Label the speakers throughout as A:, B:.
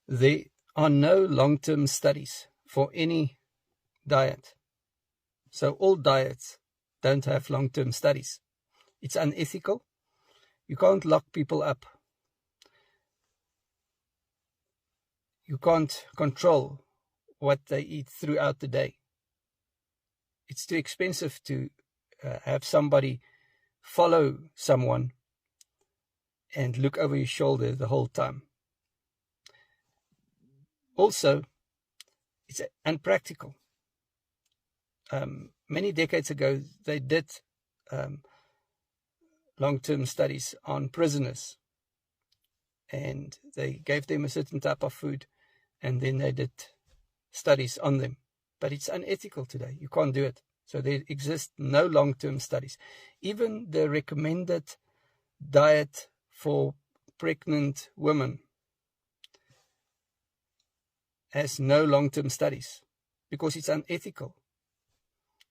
A: There are no long-term studies for any diet. So all diets don't have long-term studies. It's unethical. You can't lock people up. You can't control what they eat throughout the day. It's too expensive to have somebody follow someone and look over your shoulder the whole time. Also, it's unpractical. Many decades ago, they did long-term studies on prisoners, and they gave them a certain type of food, and then they did studies on them. But it's unethical today. You can't do it. So there exist no long-term studies. Even the recommended diet for pregnant women has no long-term studies because it's unethical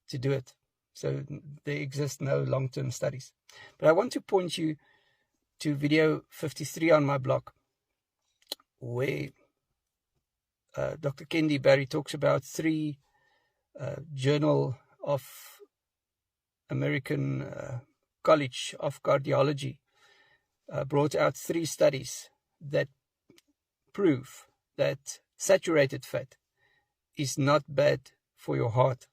A: to do it. So there exist no long-term studies. But I want to point you to video 53 on my blog, where Dr. Kendi Barry talks about 3 Journal of American College of Cardiology brought out 3 studies that prove that saturated fat is not bad for your heart.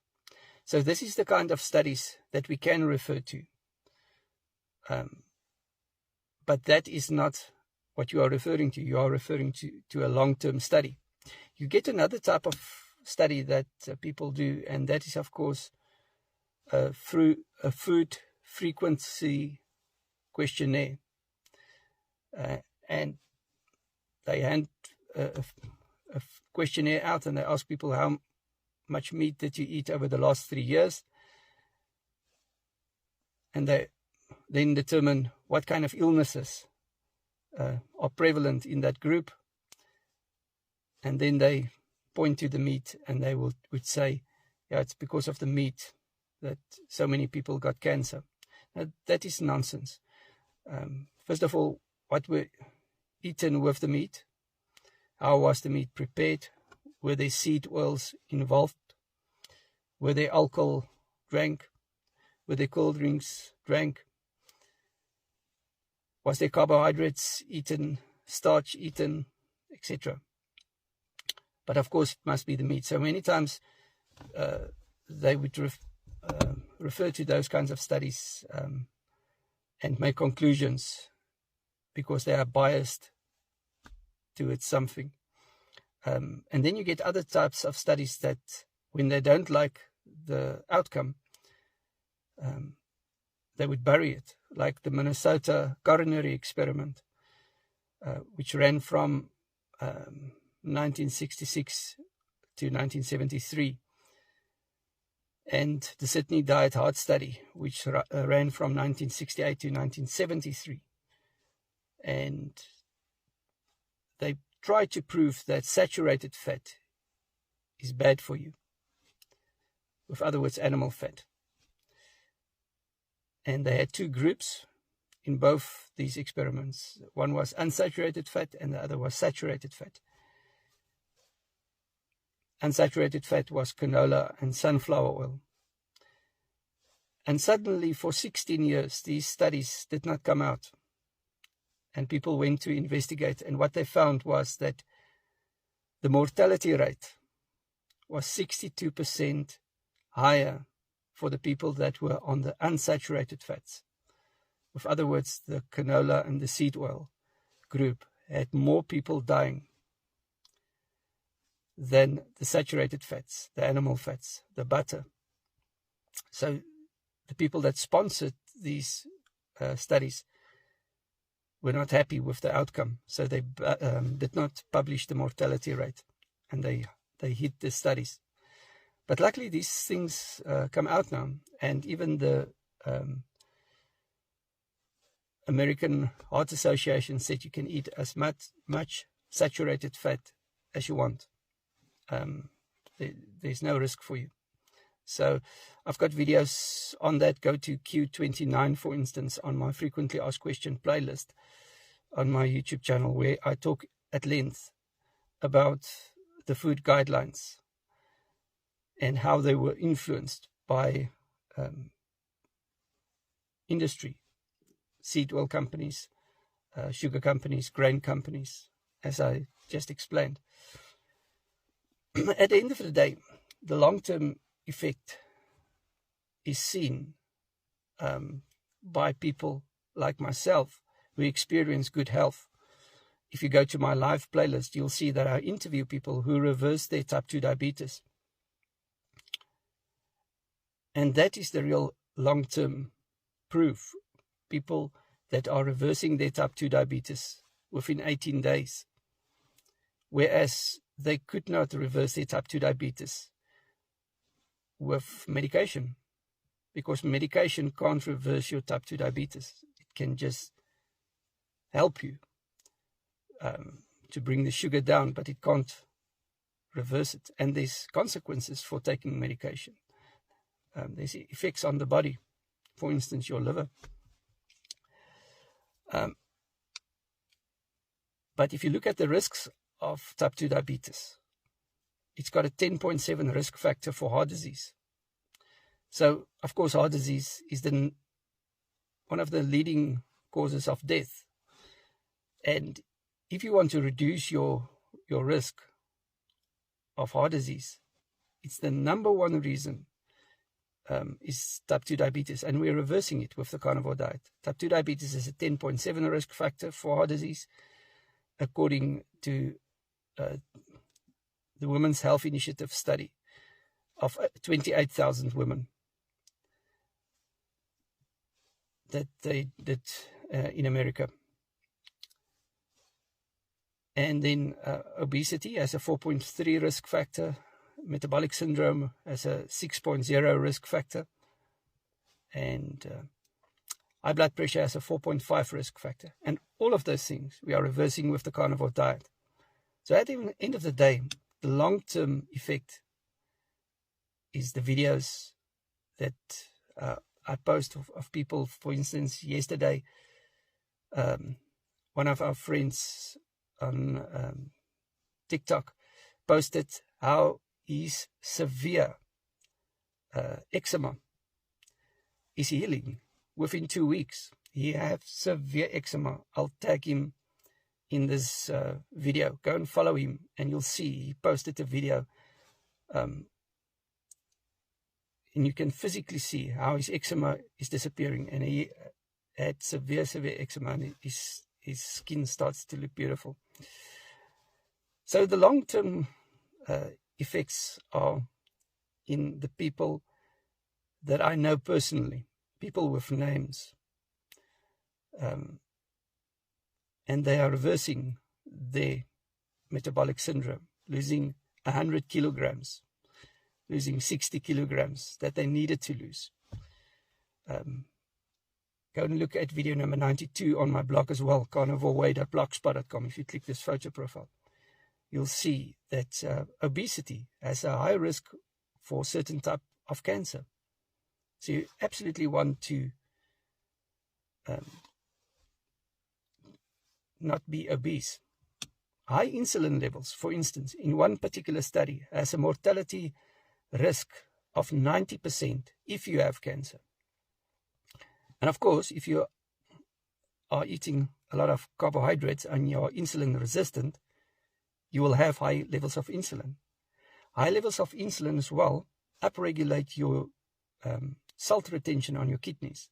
A: So this is the kind of studies that we can refer to. But that is not what you are referring to. You are referring to a long-term study. You get another type of study that people do, and that is, of course, through a food frequency questionnaire. And they hand a questionnaire out, and they ask people how much meat did you eat over the last 3 years. And they then determine what kind of illnesses are prevalent in that group. And then they point to the meat, and they would say, yeah, it's because of the meat that so many people got cancer. Now, that is nonsense. First of all, what were eaten with the meat? How was the meat prepared? Were there seed oils involved? Were there alcohol drank? Were there cold drinks drank? Was there carbohydrates eaten, starch eaten, etc.? But of course, it must be the meat. So many times they would refer to those kinds of studies and make conclusions because they are biased towards something. And then you get other types of studies that, when they don't like the outcome, they would bury it, like the Minnesota coronary experiment, which ran from 1966 to 1973, and the Sydney Diet Heart Study, which ran from 1968 to 1973. And they tried to prove that saturated fat is bad for you. With other words, animal fat. And they had 2 groups in both these experiments. One was unsaturated fat and the other was saturated fat. Unsaturated fat was canola and sunflower oil. And suddenly, for 16 years, these studies did not come out. And people went to investigate. And what they found was that the mortality rate was 62% higher for the people that were on the unsaturated fats. With other words, the canola and the seed oil group had more people dying than the saturated fats, the animal fats, the butter. So the people that sponsored these studies were not happy with the outcome. So they did not publish the mortality rate, and they hid the studies. But luckily these things come out now, and even the American Heart Association said you can eat as much saturated fat as you want. There's no risk for you. So I've got videos on that. Go to Q29, for instance, on my frequently asked question playlist on my YouTube channel, where I talk at length about the food guidelines and how they were influenced by industry, seed oil companies, sugar companies, grain companies, as I just explained. At the end of the day, the long-term effect is seen by people like myself who experience good health. If you go to my live playlist, you'll see that I interview people who reverse their type 2 diabetes. And that is the real long-term proof. People that are reversing their type 2 diabetes within 18 days. Whereas they could not reverse their type 2 diabetes with medication. Because medication can't reverse your type 2 diabetes. It can just help you to bring the sugar down, but it can't reverse it. And there's consequences for taking medication. There's effects on the body, for instance, your liver. But if you look at the risks of type 2 diabetes, it's got a 10.7 risk factor for heart disease. So, of course, heart disease is one of the leading causes of death. And if you want to reduce your risk of heart disease, it's the number one reason is type 2 diabetes, and we're reversing it with the carnivore diet. Type 2 diabetes is a 10.7 risk factor for heart disease, according to the Women's Health Initiative study of 28,000 women that they did in America. And then obesity as a 4.3 risk factor, metabolic syndrome as a 6.0 risk factor, and high blood pressure as a 4.5 risk factor. And all of those things we are reversing with the carnivore diet. So at the end of the day, the long-term effect is the videos that I post of people. For instance, yesterday, one of our friends on TikTok posted how his severe eczema is healing within 2 weeks. He has severe eczema. I'll tag him in this video. Go and follow him and you'll see he posted a video and you can physically see how his eczema is disappearing, and he had severe eczema, and his skin starts to look beautiful. So the long-term effects are in the people that I know personally, people with names, and they are reversing their metabolic syndrome, losing 100 kilograms, losing 60 kilograms that they needed to lose. Go and look at video number 92 on my blog as well, carnivoreway.blogspot.com. If you click this photo profile, you'll see that obesity has a high risk for certain type of cancer. So you absolutely want to not be obese. High insulin levels, for instance, in one particular study, has a mortality risk of 90% if you have cancer. And of course, if you are eating a lot of carbohydrates and you're insulin resistant, you will have high levels of insulin. High levels of insulin as well upregulate your salt retention on your kidneys.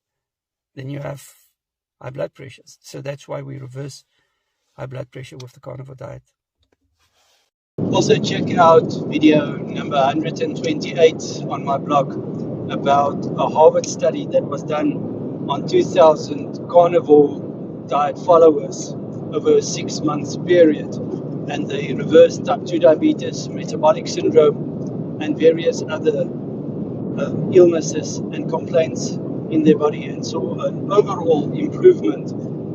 A: Then you have high blood pressures. So that's why we reverse high blood pressure with the carnivore diet. Also check out video number 128 on my blog about a Harvard study that was done on 2,000 carnivore diet followers over a 6 months period. And they reversed type 2 diabetes, metabolic syndrome, and various other illnesses and complaints in their body, and saw an overall improvement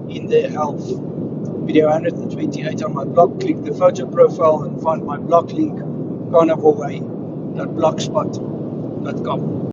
A: in their health. Video 128 on my blog. Click the photo profile and find my blog link, carnivoreway.blogspot.com.